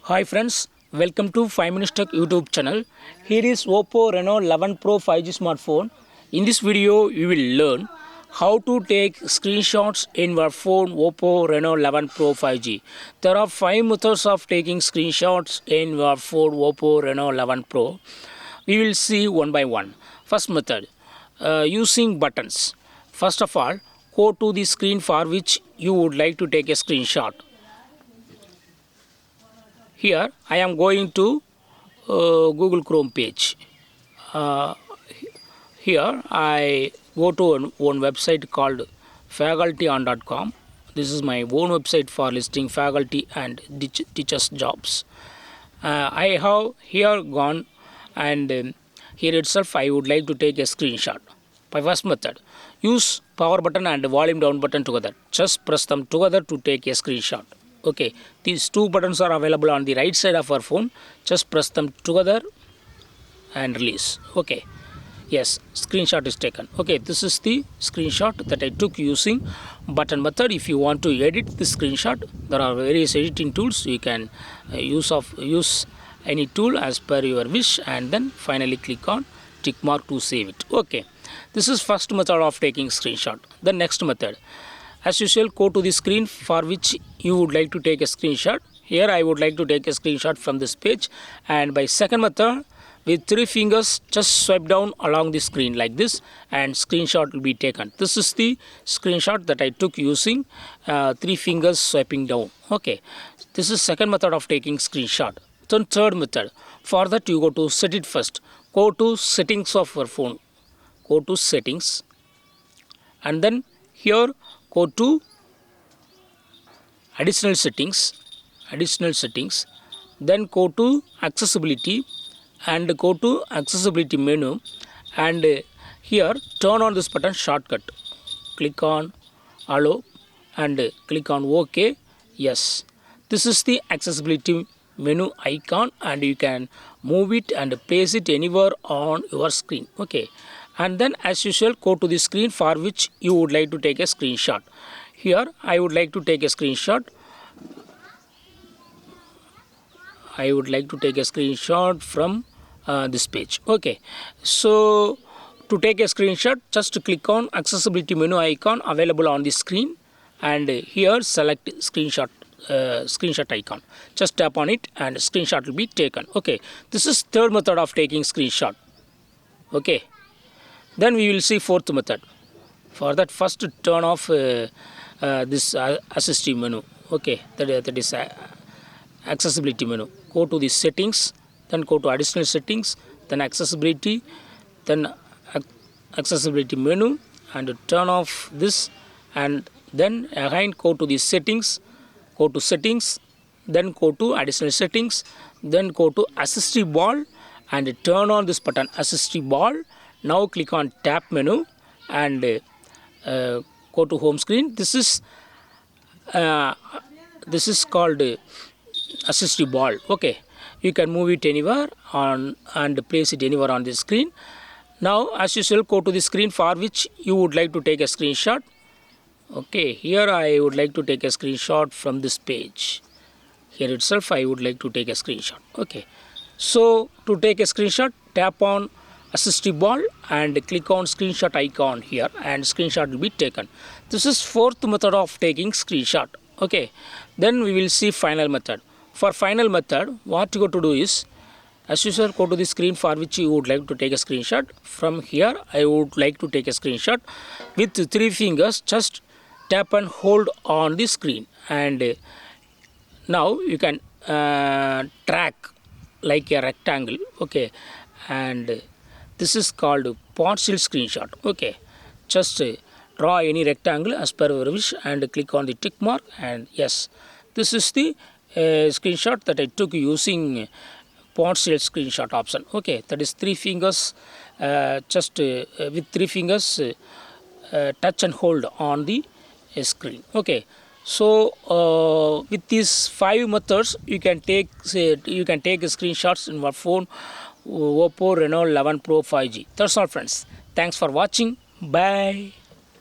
Hi friends, welcome to 5 Minutes Tech YouTube channel. Here is Oppo Reno 11 Pro 5G smartphone. In this video, you will learn how to take screenshots in your phone Oppo Reno 11 Pro 5G. There are 5 methods of taking screenshots in your phone Oppo Reno 11 Pro. We will see one by one. First method, using buttons. First of all, go to the screen for which you would like to take a screenshot. Here I am going to Google Chrome page. Here I go to one website called facultyon.com. This is my own website for listing faculty and teachers jobs. I have here gone and here itself I would like to take a screenshot. My first method, use power button and volume down button together. Just press them together to take a screenshot. Okay, these two buttons are available on the right side of our phone. Just press them together and release. Okay, yes, screenshot is taken. Okay, this is the screenshot that I took using button method. If you want to edit the screenshot, there are various editing tools. You can use any tool as per your wish, and then finally click on tick mark to save it. Okay, this is first method of taking screenshot. The next method, as usual, go to the screen for which you would like to take a screenshot. Here I would like to take a screenshot from this page, and by second method, with 3 fingers just swipe down along the screen like this and screenshot will be taken. This is the screenshot that I took using 3 fingers swiping down. Okay, this is second method of taking screenshot. Then third method, for that you go to set it first. Go to settings of your phone. Go to settings, and then here go to additional settings, then go to accessibility and go to accessibility menu, and here turn on this button shortcut. Click on allow and click on OK. Yes, this is the accessibility menu icon, and you can move it and place it anywhere on your screen. Okay, and then as usual, go to the screen for which you would like to take a screenshot. Here I would like to take a screenshot. From this page. Okay, so to take a screenshot, just click on accessibility menu icon available on the screen, and here select screenshot icon. Just tap on it and screenshot will be taken. Okay, this is third method of taking screenshot. Okay, then we will see fourth method. For that, first turn off this assistive menu. Okay, that is accessibility menu. Go to the settings, then go to additional settings, then accessibility, then accessibility menu, and turn off this, and then again go to the settings, then go to additional settings, then go to assistive ball and turn on this button assistive ball. Now click on tap menu and go to home screen. This is called assistive ball. Okay, you can move it anywhere on and place it anywhere on the screen. Now as usual, go to the screen for which you would like to take a screenshot. Okay, here I would like to take a screenshot from this page. Here itself I would like to take a screenshot. Okay, so to take a screenshot, tap on assistive ball and click on screenshot icon here, and screenshot will be taken. This is fourth method of taking screenshot. Okay, then we will see final method. For final method, what you got to do is, as usual, go to the screen for which you would like to take a screenshot. From here I would like to take a screenshot. With 3 fingers just tap and hold on the screen, and now you can track like a rectangle. Okay, and this is called partial screenshot. Okay, just draw any rectangle as per your wish and click on the tick mark, and yes, this is the screenshot that I took using partial screenshot option. Okay, that is 3 fingers, with 3 fingers touch and hold on the screen. Okay, so with these 5 methods you can take screenshots in your phone Oppo Reno 11 Pro 5G. That's all friends. Thanks for watching. Bye.